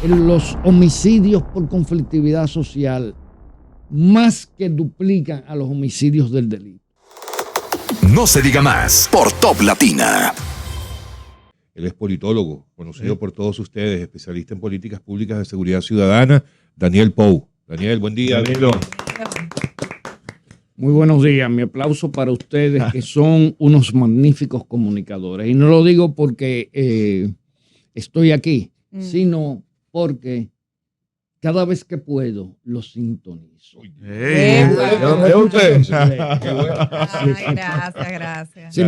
los homicidios por conflictividad social más que duplican a los homicidios del delito. No se diga más por Top Latina. Él es politólogo, conocido por todos ustedes, especialista en políticas públicas de seguridad ciudadana, Daniel Pou. Daniel, buen día. Danilo. Muy buenos días. Mi aplauso para ustedes, que son unos magníficos comunicadores. Y no lo digo porque estoy aquí, sino porque cada vez que puedo los sintonizo. Usted. Ay, gracias. Sí,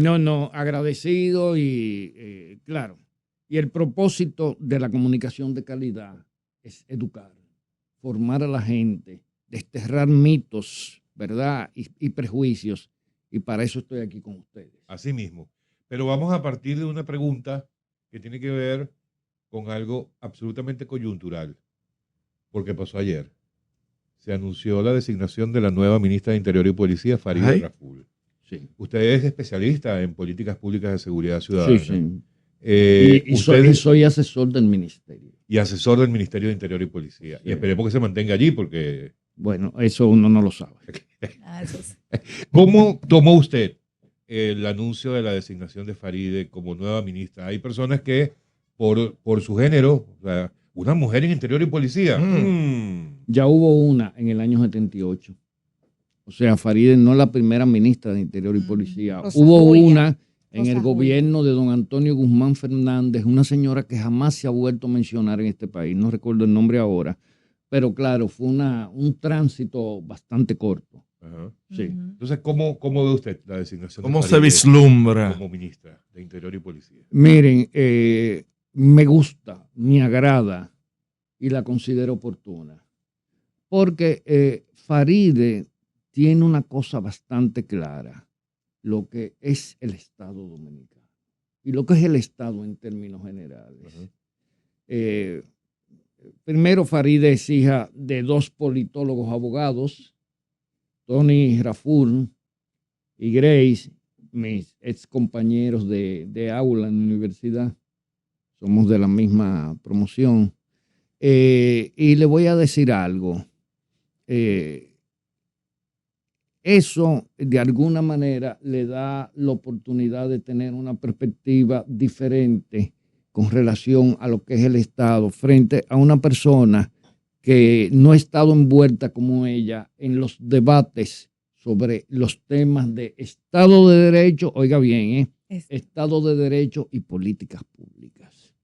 no, agradecido y claro. Y el propósito de la comunicación de calidad es educar, formar a la gente, desterrar mitos, ¿verdad? Y prejuicios. Y para eso estoy aquí con ustedes. Así mismo. Pero vamos a partir de una pregunta que tiene que ver con algo absolutamente coyuntural. Porque pasó ayer. Se anunció la designación de la nueva ministra de Interior y Policía, Farideh Raful. Sí. Usted es especialista en políticas públicas de seguridad ciudadana. Sí. Y Soy asesor del ministerio. Y asesor del Ministerio de Interior y Policía. Sí. Y esperemos que se mantenga allí porque... Bueno, eso uno no lo sabe. Eso sí. ¿Cómo tomó usted el anuncio de la designación de Farideh como nueva ministra? Hay personas que, por su género, o sea, una mujer en Interior y Policía. Ya hubo una en el año 78. O sea, Farideh no es la primera ministra de Interior y Policía. Hubo una en el gobierno de don Antonio Guzmán Fernández, una señora que jamás se ha vuelto a mencionar en este país. No recuerdo el nombre ahora. Pero claro, fue un tránsito bastante corto. Ajá. Sí. Entonces, ¿cómo ve usted la designación ¿Cómo de se Farideh vislumbra como ministra de Interior y Policía? Miren, me gusta, me agrada y la considero oportuna. Porque Farideh tiene una cosa bastante clara, lo que es el Estado dominicano y lo que es el Estado en términos generales. Primero, Farideh es hija de dos politólogos abogados, Tony Raful y Grace, mis ex compañeros de aula en la universidad. Somos de la misma promoción. Y le voy a decir algo. Eso, de alguna manera, le da la oportunidad de tener una perspectiva diferente con relación a lo que es el Estado, frente a una persona que no ha estado envuelta como ella en los debates sobre los temas de Estado de Derecho, oiga bien, Estado de Derecho y políticas públicas.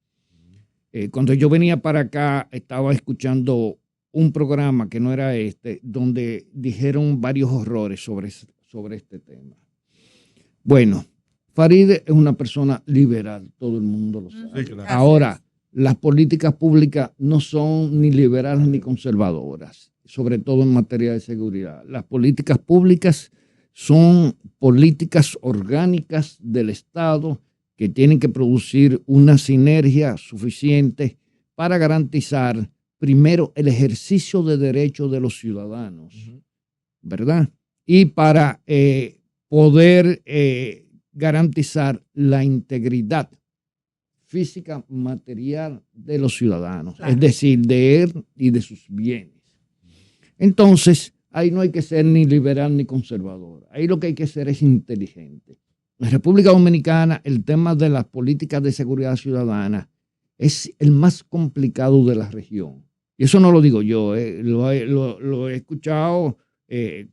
Cuando yo venía para acá, estaba escuchando un programa que no era donde dijeron varios horrores sobre este tema. Bueno, Farideh es una persona liberal, todo el mundo lo sabe. Sí, claro. Ahora, las políticas públicas no son ni liberales ni conservadoras, sobre todo en materia de seguridad. Las políticas públicas son políticas orgánicas del Estado que tienen que producir una sinergia suficiente para garantizar, primero, el ejercicio de derechos de los ciudadanos, ¿verdad? Y para poder garantizar la integridad física, material de los ciudadanos, claro. Es decir, de él y de sus bienes. Entonces, ahí no hay que ser ni liberal ni conservador. Ahí lo que hay que ser es inteligente. En la República Dominicana, el tema de las políticas de seguridad ciudadana es el más complicado de la región. Y eso no lo digo yo, lo he escuchado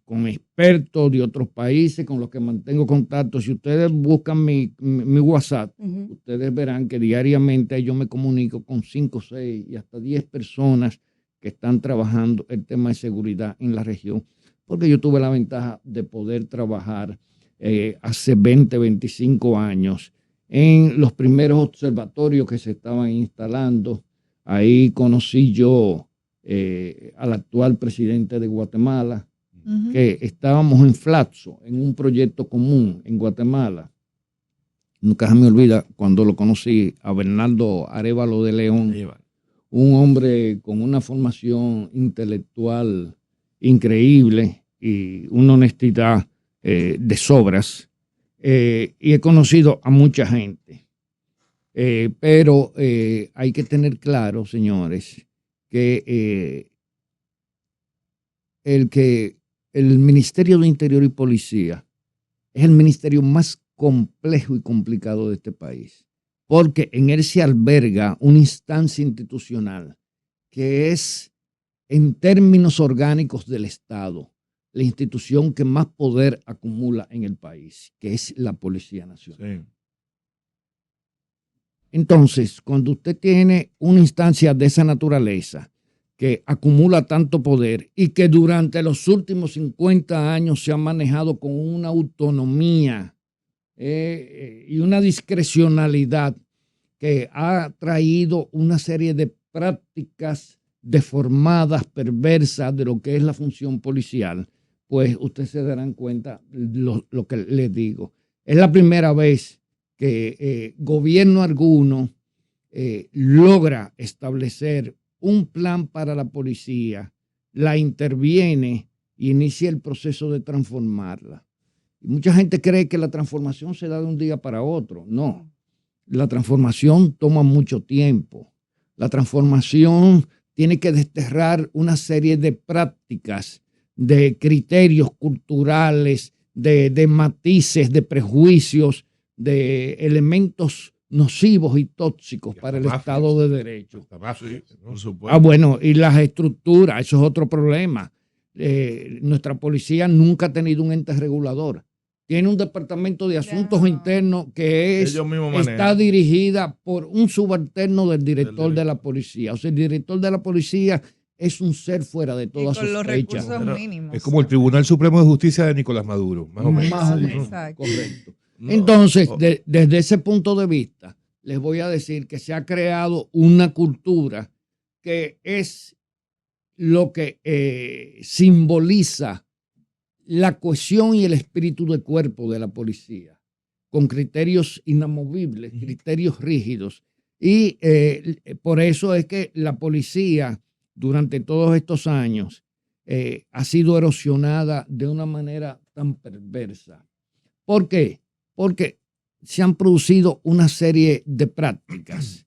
con expertos de otros países con los que mantengo contacto. Si ustedes buscan mi WhatsApp, ustedes verán que diariamente yo me comunico con 5, 6 y hasta 10 personas que están trabajando el tema de seguridad en la región, porque yo tuve la ventaja de poder trabajar hace 20, 25 años en los primeros observatorios que se estaban instalando. Ahí conocí yo al actual presidente de Guatemala, que estábamos en Flaxo, en un proyecto común en Guatemala. Nunca se me olvida cuando lo conocí, a Bernardo Arévalo de León, un hombre con una formación intelectual increíble y una honestidad de sobras. Y he conocido a mucha gente. Pero hay que tener claro, señores, que el Ministerio de Interior y Policía es el ministerio más complejo y complicado de este país, porque en él se alberga una instancia institucional que es, en términos orgánicos del Estado, la institución que más poder acumula en el país, que es la Policía Nacional. Sí. Entonces, cuando usted tiene una instancia de esa naturaleza que acumula tanto poder y que durante los últimos 50 años se ha manejado con una autonomía y una discrecionalidad que ha traído una serie de prácticas deformadas, perversas de lo que es la función policial, pues ustedes se darán cuenta lo que les digo. Es la primera vez que gobierno alguno logra establecer un plan para la policía, la interviene y inicia el proceso de transformarla. Y mucha gente cree que la transformación se da de un día para otro. No, la transformación toma mucho tiempo. La transformación tiene que desterrar una serie de prácticas, de criterios culturales, de matices, de prejuicios, de elementos nocivos y tóxicos para el Estado de Derecho. Sí, por supuesto. Bueno, y las estructuras, eso es otro problema. Nuestra policía nunca ha tenido un ente regulador. Tiene un departamento de asuntos internos que está dirigida por un subalterno del director de la policía. O sea, el director de la policía es un ser fuera de toda sospecha. Los recursos mínimos. Es como el Tribunal Supremo de Justicia de Nicolás Maduro, más o menos. Más o menos, Exacto. correcto. Entonces, desde ese punto de vista, les voy a decir que se ha creado una cultura que es lo que simboliza la cohesión y el espíritu de cuerpo de la policía, con criterios inamovibles, criterios rígidos. Y por eso es que la policía, durante todos estos años, ha sido erosionada de una manera tan perversa. ¿Por qué? Porque se han producido una serie de prácticas,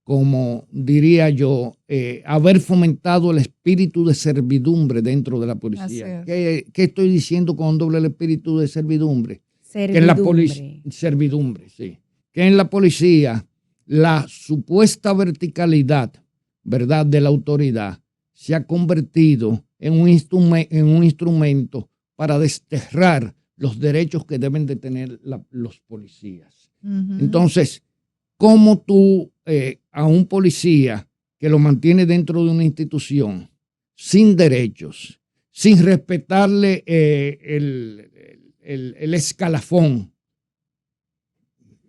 como diría yo, haber fomentado el espíritu de servidumbre dentro de la policía. ¿Qué estoy diciendo cuando hablo del espíritu de servidumbre? Servidumbre, sí. Que en la policía la supuesta verticalidad, ¿verdad?, de la autoridad se ha convertido en un instrumento para desterrar los derechos que deben de tener los policías. Entonces, ¿cómo tú a un policía que lo mantiene dentro de una institución sin derechos, sin respetarle el escalafón?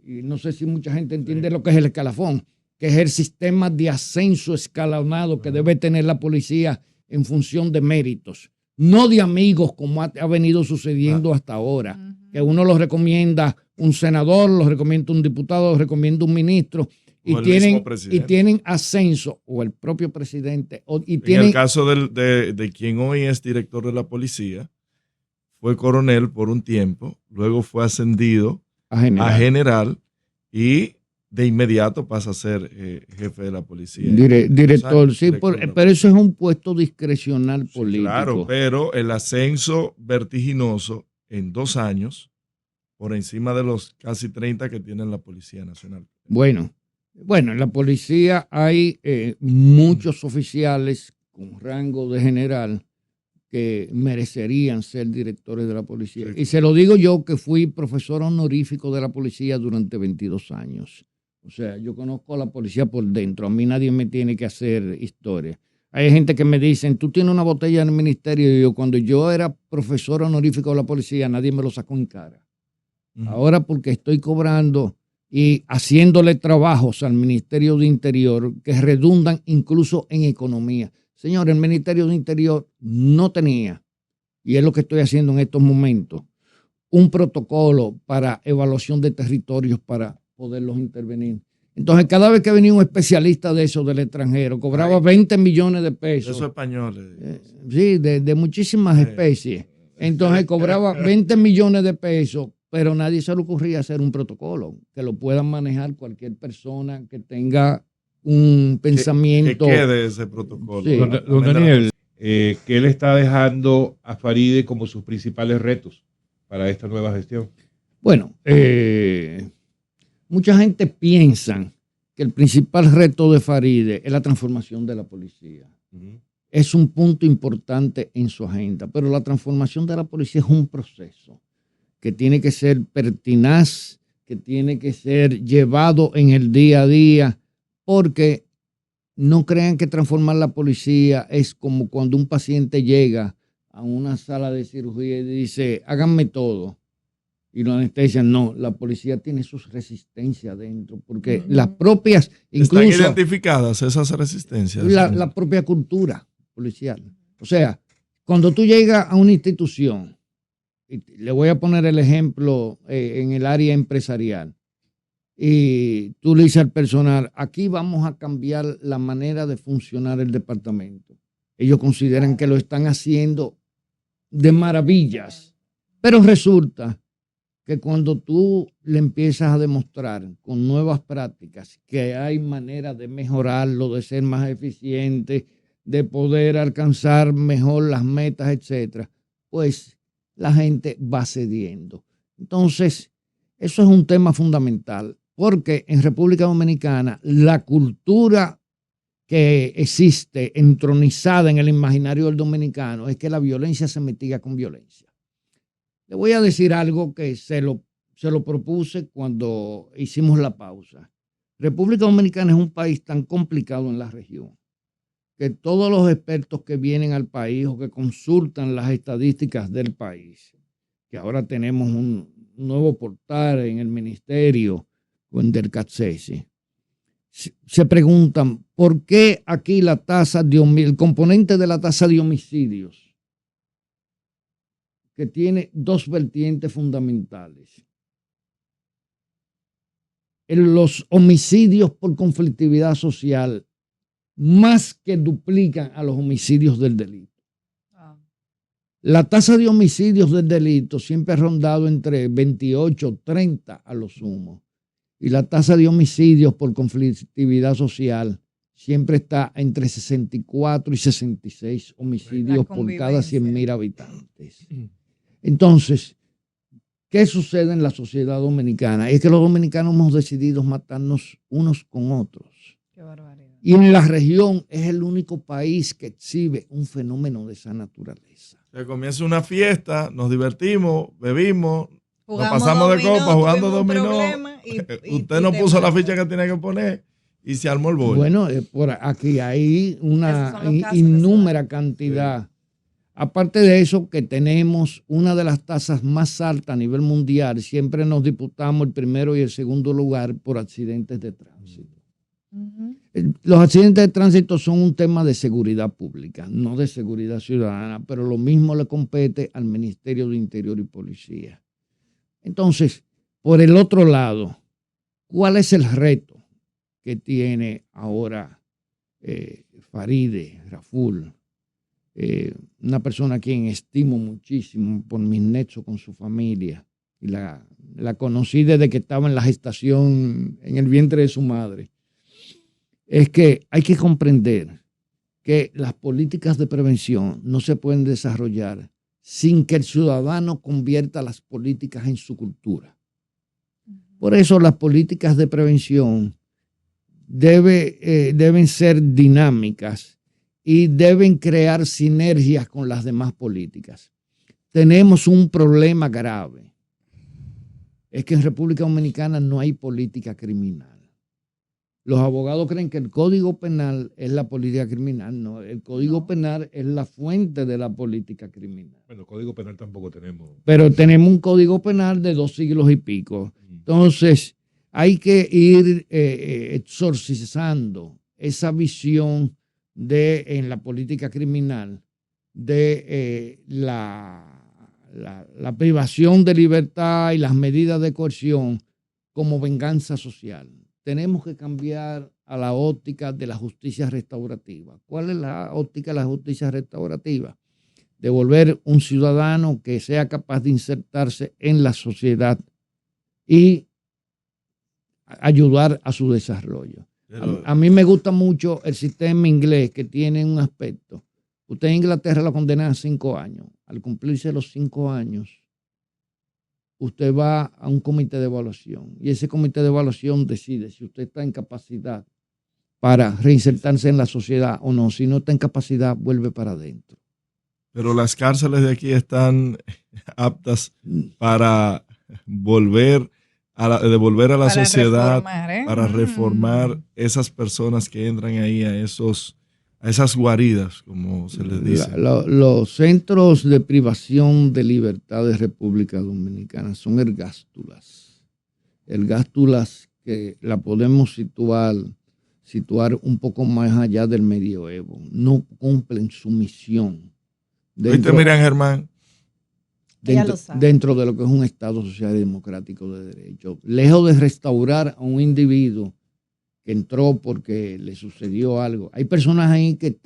Y no sé si mucha gente entiende lo que es el escalafón, que es el sistema de ascenso escalonado que debe tener la policía en función de méritos, no de amigos como ha venido sucediendo hasta ahora, que uno los recomienda un senador, los recomienda un diputado, los recomienda un ministro y tienen ascenso, o el propio presidente. En el caso de quien hoy es director de la policía, fue coronel por un tiempo, luego fue ascendido a general y de inmediato pasa a ser jefe de la policía. Director, sí, pero eso es un puesto discrecional político. Claro, pero el ascenso vertiginoso en 2 años, por encima de los casi 30 que tiene la Policía Nacional. Bueno, en la policía hay muchos oficiales con rango de general que merecerían ser directores de la policía. Y se lo digo yo, que fui profesor honorífico de la policía durante 22 años. O sea, yo conozco a la policía por dentro. A mí nadie me tiene que hacer historia. Hay gente que me dicen, tú tienes una botella en el ministerio. Y yo, cuando yo era profesor honorífico de la policía, nadie me lo sacó en cara. Ahora, porque estoy cobrando y haciéndole trabajos al Ministerio de Interior que redundan incluso en economía. Señor, el Ministerio de Interior no tenía, y es lo que estoy haciendo en estos momentos, un protocolo para evaluación de territorios para poderlos intervenir. Entonces, cada vez que venía un especialista de eso del extranjero, cobraba 20 millones de pesos. Esos españoles. Sí, de muchísimas especies. Entonces, cobraba 20 millones de pesos pero nadie se le ocurría hacer un protocolo que lo pueda manejar cualquier persona que tenga un pensamiento. Que quede ese protocolo. Sí. Don Daniel, ¿qué le está dejando a Faride como sus principales retos para esta nueva gestión? Bueno, mucha gente piensa que el principal reto de Faride es la transformación de la policía. Es un punto importante en su agenda, pero la transformación de la policía es un proceso que tiene que ser pertinaz, que tiene que ser llevado en el día a día, porque no crean que transformar la policía es como cuando un paciente llega a una sala de cirugía y dice, háganme todo, y lo anestesian. No, la policía tiene sus resistencias dentro, porque las propias, incluso... ¿Están identificadas esas resistencias? La propia cultura policial. O sea, cuando tú llegas a una institución, y le voy a poner el ejemplo en el área empresarial, y tú le dices al personal, aquí vamos a cambiar la manera de funcionar el departamento. Ellos consideran que lo están haciendo de maravillas, pero resulta que cuando tú le empiezas a demostrar con nuevas prácticas que hay manera de mejorarlo, de ser más eficiente, de poder alcanzar mejor las metas, etcétera, pues la gente va cediendo. Entonces, eso es un tema fundamental, porque en República Dominicana la cultura que existe entronizada en el imaginario del dominicano es que la violencia se mitiga con violencia. Le voy a decir algo que se lo propuse cuando hicimos la pausa. República Dominicana es un país tan complicado en la región que todos los expertos que vienen al país o que consultan las estadísticas del país, que ahora tenemos un nuevo portal en el ministerio o en Dercatsesi, se preguntan por qué aquí la tasa de el componente de la tasa de homicidios, que tiene dos vertientes fundamentales. Los homicidios por conflictividad social más que duplican a los homicidios del delito. La tasa de homicidios del delito siempre ha rondado entre 28, 30 a lo sumo. Y la tasa de homicidios por conflictividad social siempre está entre 64 y 66 homicidios por cada 100.000 habitantes. Entonces, ¿qué sucede en la sociedad dominicana? Es que los dominicanos hemos decidido matarnos unos con otros. Qué barbaridad. Y en la región es el único país que exhibe un fenómeno de esa naturaleza. Se comienza una fiesta, nos divertimos, bebimos, Jugamos nos pasamos dominó, de copa jugando tuvimos un dominó. problema y Usted no puso la ficha que tenía que poner y se armó el bollo. Bueno, por aquí hay una Esos son los casos innúmera cantidad. Sí. Aparte de eso, que tenemos una de las tasas más altas a nivel mundial, siempre nos disputamos el primero y el segundo lugar por accidentes de tránsito. Los accidentes de tránsito son un tema de seguridad pública, no de seguridad ciudadana, pero lo mismo le compete al Ministerio de Interior y Policía. Entonces, por el otro lado, ¿cuál es el reto que tiene ahora Faride Raful? Una persona a quien estimo muchísimo por mis nexos con su familia, y la conocí desde que estaba en la gestación en el vientre de su madre. Es que hay que comprender que las políticas de prevención no se pueden desarrollar sin que el ciudadano convierta las políticas en su cultura. Por eso las políticas de prevención deben ser dinámicas y deben crear sinergias con las demás políticas. Tenemos un problema grave. Es que en República Dominicana no hay política criminal. Los abogados creen que el Código Penal es la política criminal. No, el Código Penal es la fuente de la política criminal. Bueno, Código Penal tampoco tenemos. Pero tenemos un Código Penal de 2 siglos y pico. Entonces, hay que ir exorcizando esa visión en la política criminal de la privación de libertad y las medidas de coerción como venganza social. Tenemos que cambiar a la óptica de la justicia restaurativa. ¿Cuál es la óptica de la justicia restaurativa? de volver un ciudadano que sea capaz de insertarse en la sociedad y ayudar a su desarrollo. A mí me gusta mucho el sistema inglés, que tiene un aspecto. Usted en Inglaterra lo condenan a 5 años. Al cumplirse los 5 años, usted va a un comité de evaluación y ese comité de evaluación decide si usted está en capacidad para reinsertarse en la sociedad o no. Si no está en capacidad, vuelve para adentro. Pero las cárceles de aquí están aptas para devolver a la sociedad, para reformar esas personas que entran ahí a esas guaridas, como se les dice. Los centros de privación de libertad de República Dominicana son ergástulas. Ergástulas que la podemos situar un poco más allá del medioevo. No cumplen su misión. Ahorita miran, Germán. Dentro de lo que es un Estado social y democrático de derecho. Lejos de restaurar a un individuo que entró porque le sucedió algo. Hay personas ahí que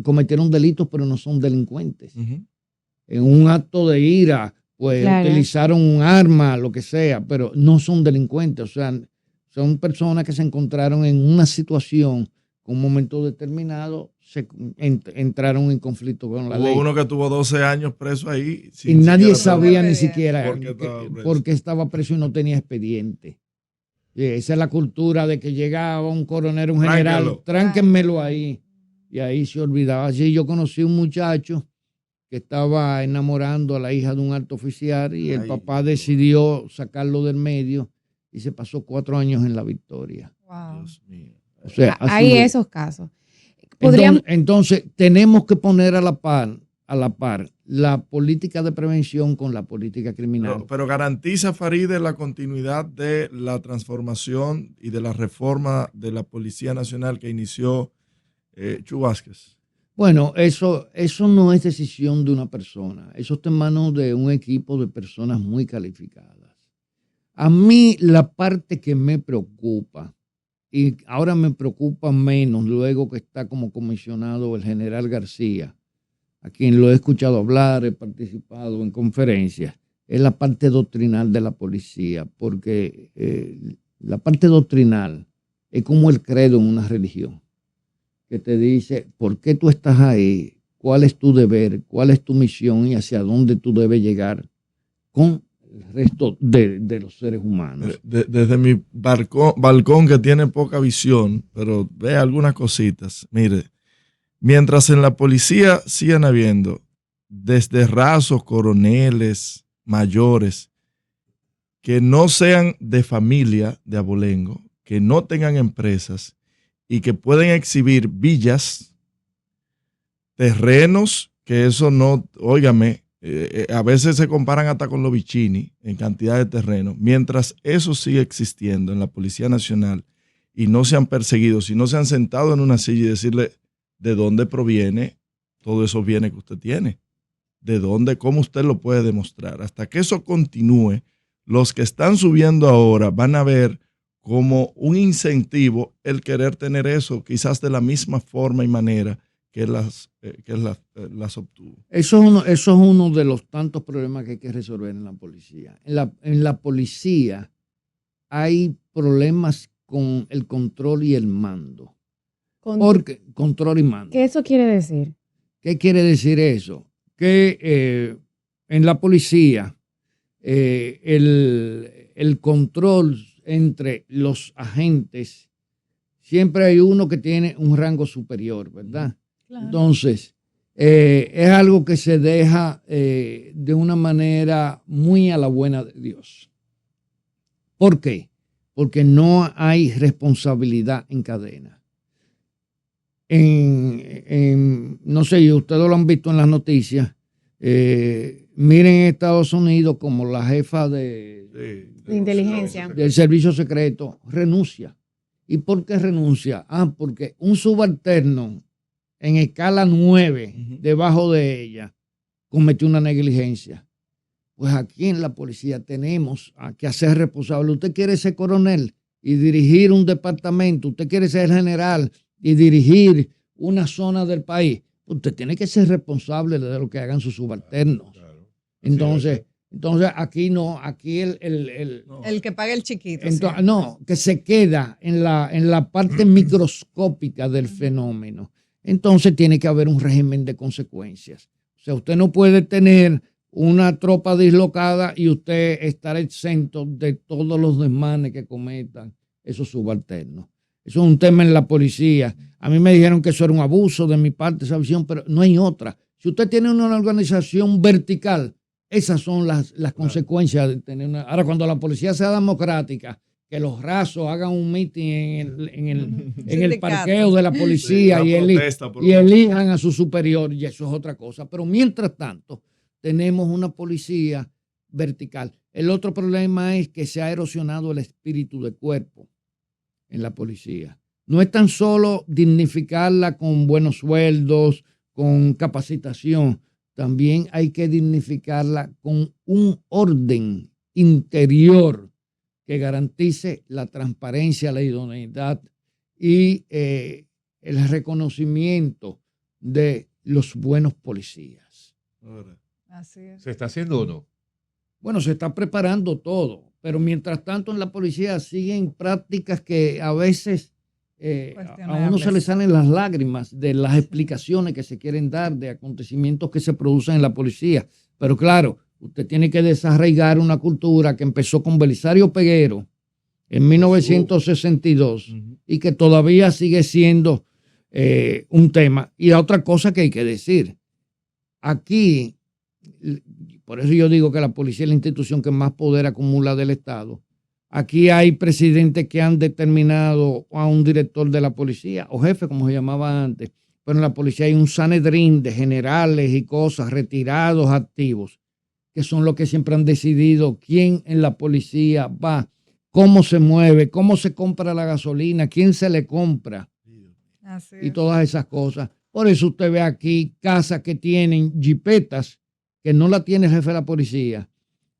cometieron delitos, pero no son delincuentes. En un acto de ira, pues utilizaron un arma, lo que sea, pero no son delincuentes. O sea, son personas que se encontraron en una situación con un momento determinado, entraron en conflicto con la ley. Hubo uno que tuvo 12 años preso ahí. Y nadie sabía ni siquiera por qué estaba preso y no tenía expediente. Esa es la cultura de que llegaba un coronel, un general, tránquenmelo ahí. Y ahí se olvidaba. Así yo conocí un muchacho que estaba enamorando a la hija de un alto oficial y el papá decidió sacarlo del medio y se pasó 4 años en la Victoria. Wow. Dios mío. O sea, hay esos casos. Entonces, tenemos que poner a la par la política de prevención con la política criminal. Pero garantiza, Farideh, la continuidad de la transformación y de la reforma de la Policía Nacional que inició Chu Vázquez. Bueno, eso no es decisión de una persona. Eso está en manos de un equipo de personas muy calificadas. A mí la parte que me preocupa, y ahora me preocupa menos luego que está como comisionado el general García, a quien lo he escuchado hablar, he participado en conferencias, es la parte doctrinal de la policía, porque la parte doctrinal es como el credo en una religión, que te dice por qué tú estás ahí, cuál es tu deber, cuál es tu misión y hacia dónde tú debes llegar con el resto de los seres humanos. Desde mi balcón que tiene poca visión, pero ve algunas cositas. Mire, mientras en la policía sigan habiendo desde rasos, coroneles, mayores, que no sean de familia de abolengo, que no tengan empresas y que pueden exhibir villas, terrenos, que eso no, óigame, a veces se comparan hasta con los Vicini en cantidad de terreno. Mientras eso sigue existiendo en la Policía Nacional y no se han perseguido, si no se han sentado en una silla y decirle de dónde proviene todos esos bienes que usted tiene, de dónde, cómo usted lo puede demostrar. Hasta que eso continúe, los que están subiendo ahora van a ver como un incentivo el querer tener eso, quizás de la misma forma y manera que las obtuvo. Eso es uno de los tantos problemas que hay que resolver en la policía. En la policía hay problemas con el control y el mando. Porque control y mando. ¿Qué eso quiere decir? ¿Qué quiere decir eso? Que en la policía el control entre los agentes, siempre hay uno que tiene un rango superior, ¿verdad? Claro. Entonces, es algo que se deja de una manera muy a la buena de Dios. ¿Por qué? Porque no hay responsabilidad en cadena. No sé, ustedes lo han visto en las noticias. Miren en Estados Unidos como la jefa de inteligencia del servicio secreto renuncia. ¿Y por qué renuncia? Porque un subalterno en escala 9 debajo de ella cometió una negligencia. Pues aquí en la policía tenemos que hacer responsable. Usted quiere ser coronel y dirigir un departamento, usted quiere ser general y dirigir una zona del país. usted tiene que ser responsable de lo que hagan sus subalternos. Claro. Entonces aquí no, aquí el que paga el chiquito. entonces, no, que se queda en la parte microscópica del fenómeno. Entonces tiene que haber un régimen de consecuencias. O sea, usted no puede tener una tropa dislocada y usted estar exento de todos los desmanes que cometan esos subalternos. Eso es un tema en la policía. A mí me dijeron que eso era un abuso de mi parte, esa visión, pero no hay otra. Si usted tiene una organización vertical, esas son las consecuencias de tener una... Ahora, cuando la policía sea democrática, que los rasos hagan un meeting en el parqueo de la policía y elijan a su superior, y eso es otra cosa. Pero mientras tanto, tenemos una policía vertical. El otro problema es que se ha erosionado el espíritu de cuerpo en la policía. No es tan solo dignificarla con buenos sueldos, con capacitación, también hay que dignificarla con un orden interior que garantice la transparencia, la idoneidad y el reconocimiento de los buenos policías. Así es. ¿Se está haciendo o no? Bueno, se está preparando todo, pero mientras tanto en la policía siguen prácticas que a veces a uno se le salen las lágrimas de las explicaciones que se quieren dar de acontecimientos que se producen en la policía. Pero claro, usted tiene que desarraigar una cultura que empezó con Belisario Peguero en 1962 y que todavía sigue siendo un tema. Y otra cosa que hay que decir, aquí, por eso yo digo que la policía es la institución que más poder acumula del Estado. Aquí hay presidentes que han determinado a un director de la policía, o jefe, como se llamaba antes, pero en la policía hay un sanedrín de generales y cosas, retirados, activos, que son los que siempre han decidido quién en la policía va, cómo se mueve, cómo se compra la gasolina, quién se le compra y todas esas cosas. Por eso usted ve aquí casas que tienen jipetas que no la tiene el jefe de la policía,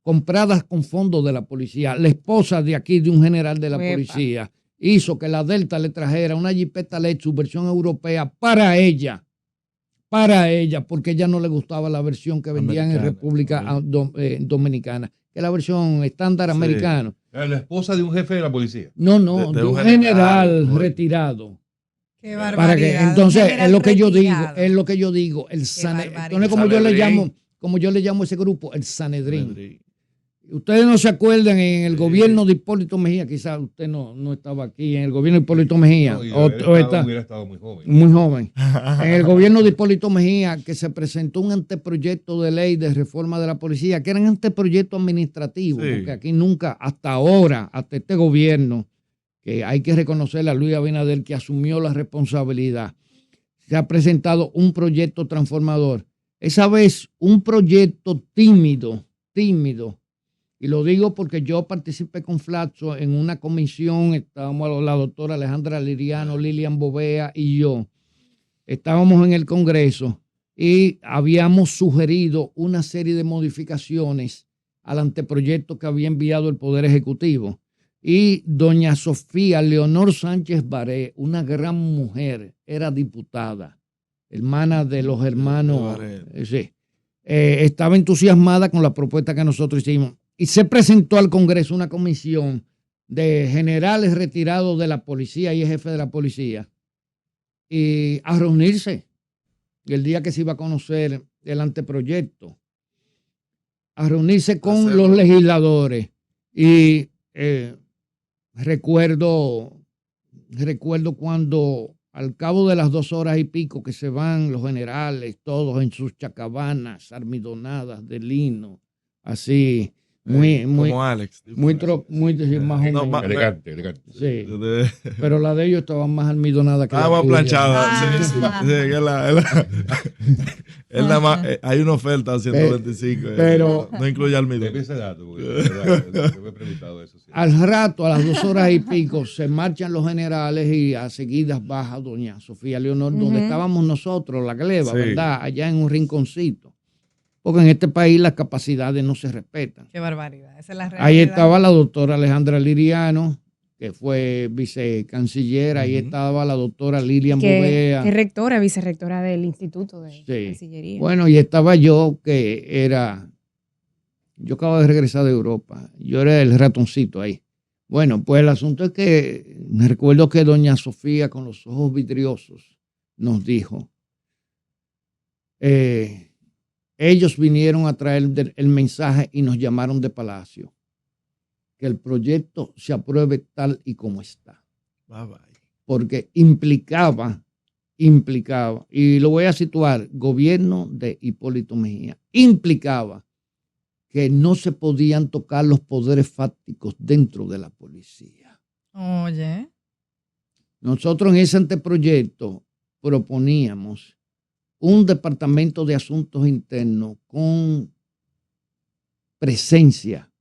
compradas con fondos de la policía. La esposa de aquí, de un general de la policía, hizo que la Delta le trajera una jipeta Lexus versión europea para ella, porque ella no le gustaba la versión que vendían en República Dominicana, que es la versión estándar americana. La esposa de un jefe de la policía. No, de un general retirado. Qué barbaridad. Entonces, es lo que yo digo, entonces como yo le llamo a ese grupo, el Sanedrín. Ustedes no se acuerdan en el gobierno de Hipólito Mejía, quizás usted no estaba aquí, en el gobierno de Hipólito Mejía. Hubiera estado muy joven. Muy joven. En el gobierno de Hipólito Mejía, que se presentó un anteproyecto de ley de reforma de la policía, que eran anteproyectos administrativos, porque aquí nunca, hasta ahora, hasta este gobierno, que hay que reconocerle a Luis Abinader que asumió la responsabilidad, se ha presentado un proyecto transformador. Esa vez, un proyecto tímido, y lo digo porque yo participé con Flaxo en una comisión, estábamos la doctora Alejandra Liriano, Lilian Bovea y yo, estábamos en el Congreso y habíamos sugerido una serie de modificaciones al anteproyecto que había enviado el Poder Ejecutivo. Y doña Sofía Leonor Sánchez Baré, una gran mujer, era diputada, hermana de los hermanos, estaba entusiasmada con la propuesta que nosotros hicimos. Y se presentó al Congreso una comisión de generales retirados de la policía y jefe de la policía y a reunirse el día que se iba a conocer el anteproyecto, a reunirse con los legisladores. Y recuerdo cuando al cabo de las 2 horas y pico que se van los generales, todos en sus chacabanas almidonadas de lino, así, muy como Alex. Muy más o menos. Elegante. Sí. Pero la de ellos estaba más almidonada que más planchada. Hay una oferta a 125. Pero no incluye almidón. Debe ese dato, porque yo me he preguntado eso. Sí. Al rato, a las 2 horas y pico, se marchan los generales y a seguidas baja doña Sofía Leonor, donde estábamos nosotros, la gleba, ¿verdad? Allá en un rinconcito. Porque en este país las capacidades no se respetan. Qué barbaridad. Esa es la realidad. Ahí estaba la doctora Alejandra Liriano, que fue vicecanciller, ahí estaba la doctora Lilian Bovea. Que rectora, vicerrectora del Instituto de Cancillería. Bueno, y estaba yo, yo acabo de regresar de Europa, yo era el ratoncito ahí. Bueno, pues el asunto es que me recuerdo que doña Sofía, con los ojos vidriosos, nos dijo, ellos vinieron a traer el mensaje y nos llamaron de Palacio, que el proyecto se apruebe tal y como está. Bye, bye. Porque implicaba, y lo voy a situar, gobierno de Hipólito Mejía, implicaba que no se podían tocar los poderes fácticos dentro de la policía. Oye. Nosotros en ese anteproyecto proponíamos un departamento de asuntos internos con presencia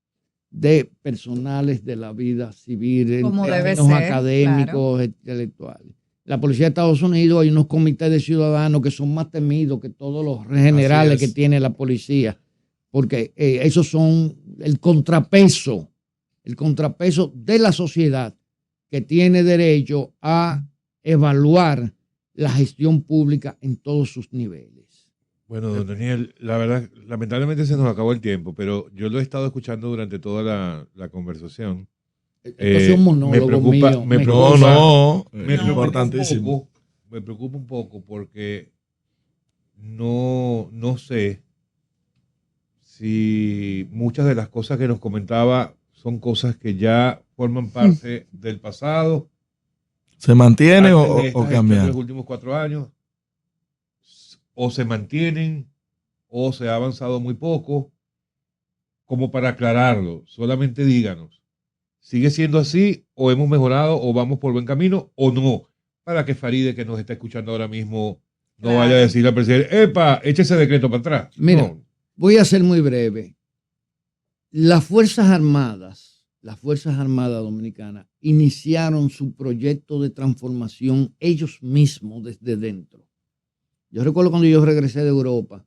de personales de la vida civil, en términos académicos, intelectuales. La policía de Estados Unidos hay unos comités de ciudadanos que son más temidos que todos los generales que tiene la policía, porque esos son el contrapeso de la sociedad que tiene derecho a evaluar la gestión pública en todos sus niveles. Bueno, don Daniel, la verdad, lamentablemente se nos acabó el tiempo, pero yo lo he estado escuchando durante toda la conversación. Entonces un monólogo mío. Me preocupa un poco porque no sé si muchas de las cosas que nos comentaba son cosas que ya forman parte del pasado. ¿Se mantiene o cambia? En los últimos 4 años, o se mantienen, o se ha avanzado muy poco, como para aclararlo. Solamente díganos, ¿sigue siendo así, o hemos mejorado, o vamos por buen camino, o no? Para que Faride, que nos está escuchando ahora mismo, no vaya a decirle al presidente, ¡epa, eche ese decreto para atrás! Mira, no. Voy a ser muy breve. Las Fuerzas Armadas Dominicanas iniciaron su proyecto de transformación ellos mismos desde dentro. Yo recuerdo cuando yo regresé de Europa,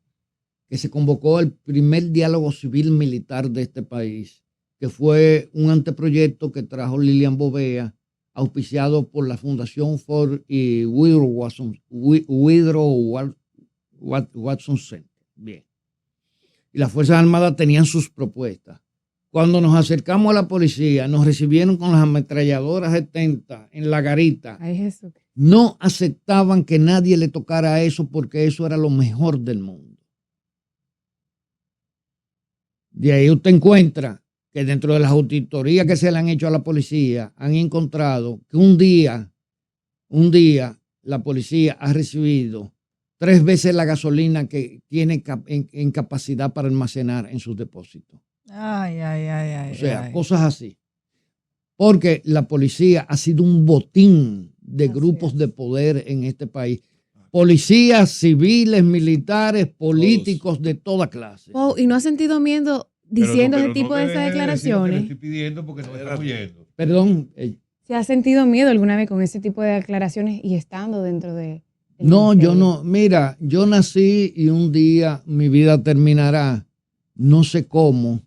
que se convocó el primer diálogo civil militar de este país, que fue un anteproyecto que trajo Lilian Bovea, auspiciado por la Fundación Ford y Woodrow Watson Center. Bien. Y las Fuerzas Armadas tenían sus propuestas. Cuando nos acercamos a la policía, nos recibieron con las ametralladoras 70 en la garita. Ay, Jesús. No aceptaban que nadie le tocara eso porque eso era lo mejor del mundo. De ahí usted encuentra que dentro de las auditorías que se le han hecho a la policía, han encontrado que un día la policía ha recibido 3 veces la gasolina que tiene en capacidad para almacenar en sus depósitos. Ay. O sea, cosas así. Porque la policía ha sido un botín de grupos de poder en este país. Policías, civiles, militares, políticos de toda clase. Oh, ¿y no ha sentido miedo diciendo ese tipo de esas declaraciones? Le estoy pidiendo porque no me está oyendo. Perdón. ¿Se ha sentido miedo alguna vez con ese tipo de declaraciones y estando dentro de... No, yo no. Mira, yo nací y un día mi vida terminará. No sé cómo,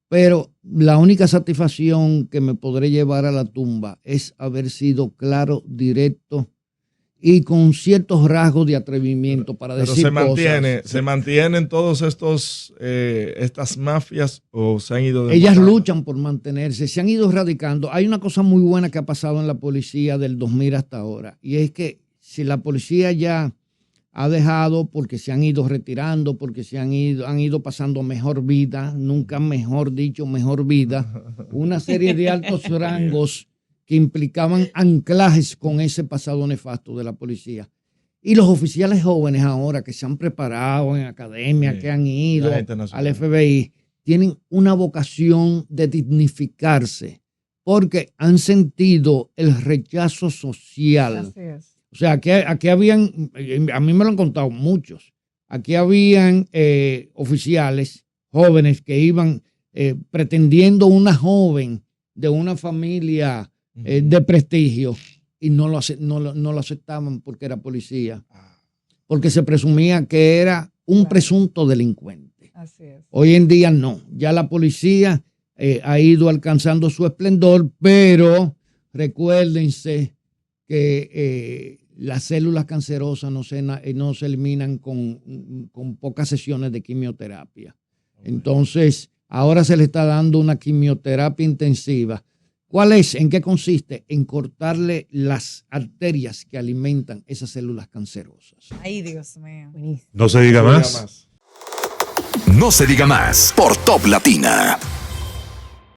pero la única satisfacción que me podré llevar a la tumba es haber sido claro, directo y con ciertos rasgos de atrevimiento para decir cosas. ¿Se mantienen todos estas mafias o se han ido? Ellas luchan por mantenerse, se han ido erradicando. Hay una cosa muy buena que ha pasado en la policía del 2000 hasta ahora, y es que si la policía ya ha dejado, porque se han ido retirando, porque han ido pasando mejor vida, nunca mejor dicho, mejor vida, una serie de altos rangos que implicaban anclajes con ese pasado nefasto de la policía. Y los oficiales jóvenes ahora que se han preparado en academia, que han ido al FBI, tienen una vocación de dignificarse porque han sentido el rechazo social. Así es. O sea, aquí habían, a mí me lo han contado muchos, aquí habían oficiales jóvenes que iban pretendiendo una joven de una familia de prestigio y no lo aceptaban porque era policía, porque se presumía que era un presunto delincuente. Así es. Hoy en día no, ya la policía ha ido alcanzando su esplendor, pero Recuérdense que las células cancerosas no se eliminan con pocas sesiones de quimioterapia. Entonces, ahora se le está dando una quimioterapia intensiva. ¿Cuál es? ¿En qué consiste? En cortarle las arterias que alimentan esas células cancerosas. Ay, Dios mío. No se diga más. No se diga más por Top Latina.